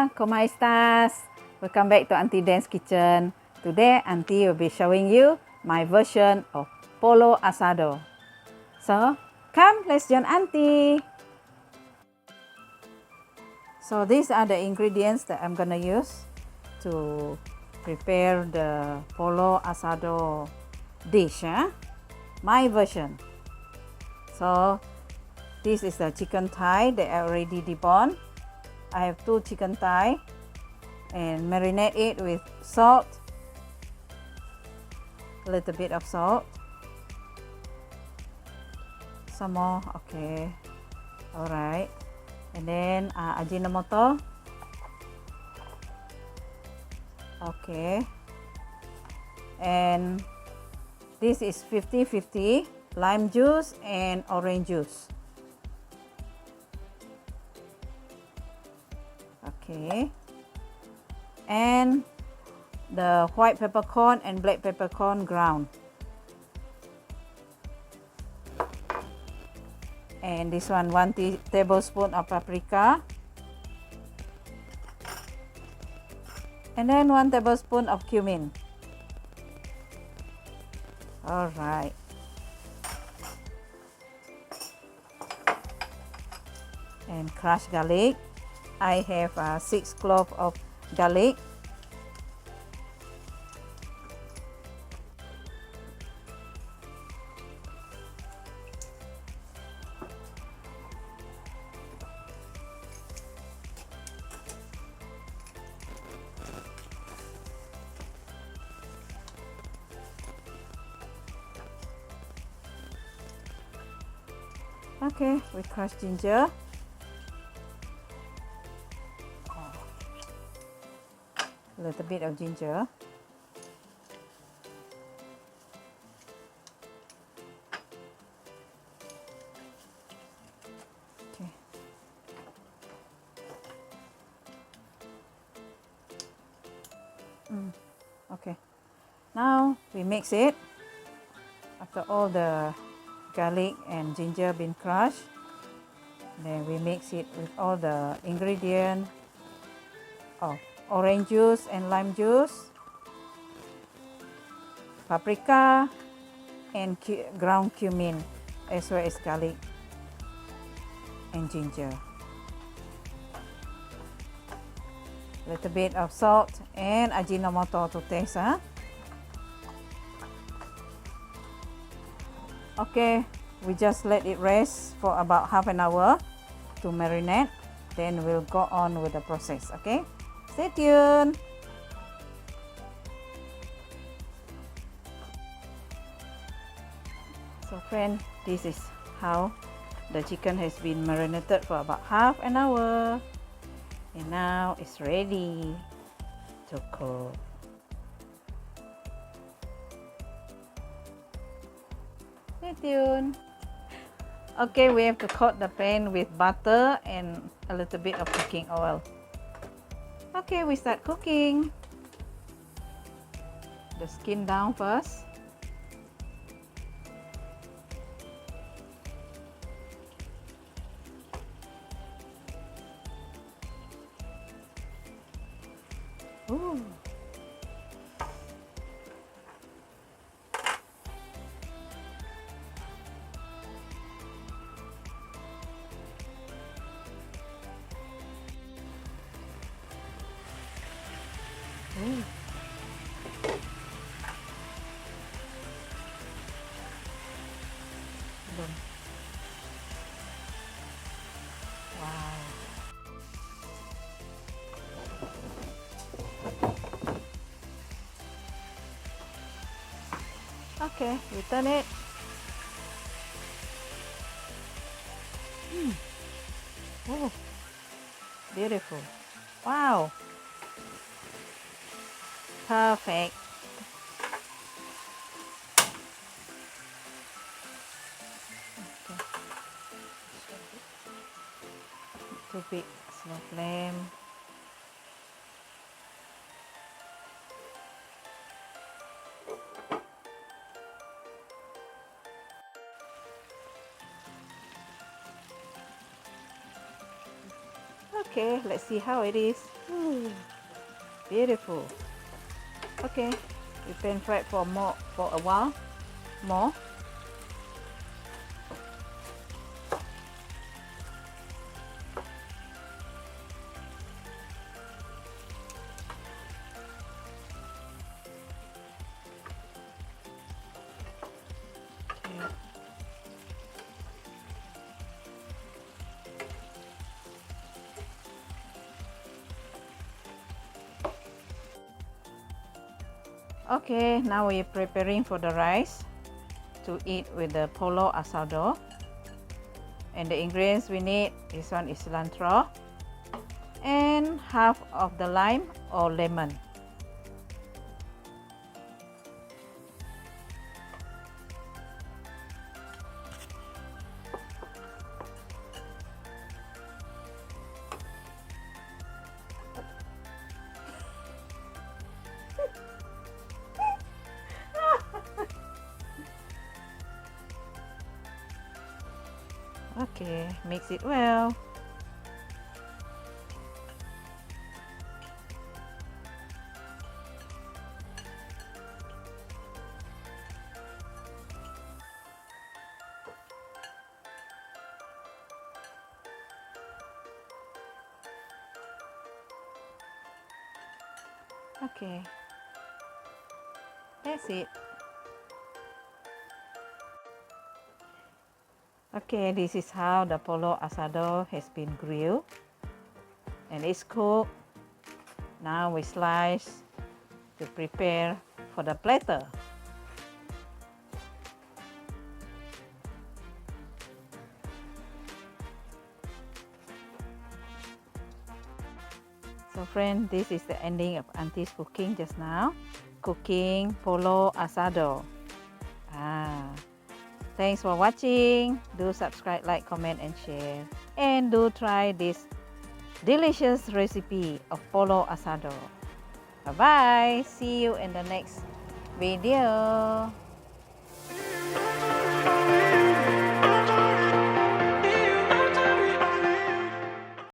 Hola, ¿cómo estás? Welcome back to Aunty Dann's kitchen. Today, Aunty will be showing you my version of Pollo Asado. So, come, let's join Aunty. So, these are the ingredients that I'm gonna use to prepare the Pollo Asado dish. My version. So, this is the chicken thigh that I already deboned. I have 2 chicken thigh and marinate it with salt, a little bit of salt, some more, okay, all right, and then Ajinomoto, okay, and this is 50-50 lime juice and orange juice. Okay, and the white peppercorn and black peppercorn ground, and this one 1 tablespoon of paprika, and then 1 tablespoon of cumin. All right, and crushed garlic. I have 6 cloves of garlic. Okay, we crush ginger. A little bit of ginger. Okay. Okay. Now we mix it. After all the garlic and ginger been crushed, then we mix it with all the ingredients of orange juice and lime juice, paprika, and ground cumin, as well as garlic and ginger. A little bit of salt and Ajinomoto to taste. Okay, we just let it rest for about half an hour to marinate. Then we'll go on with the process. Okay, stay tuned. So friend, this is how the chicken has been marinated for about half an hour, and now it's ready to cook. Stay tuned. Okay, we have to coat the pan with butter and a little bit of cooking oil. Okay, we start cooking. The skin down first. Ooh. Ooh. Wow. Okay, we turn it. Oh, beautiful. Wow. Perfect. Okay. Too big, slow flame. Okay, let's see how it is. Ooh, beautiful. Okay, we pan fry for a while more. Okay, now we're preparing for the rice to eat with the Pollo Asado. And the ingredients we need, this one is cilantro and half of the lime or lemon. Okay, mix it well. Okay, that's it. Okay, this is how the Pollo Asado has been grilled and it's cooked. Now we slice to prepare for the platter. So friend, this is the ending of Auntie's cooking just now. Cooking Pollo Asado. Thanks for watching. Do subscribe, like, comment and share. And do try this delicious recipe of Pollo Asado. Bye bye. See you in the next video.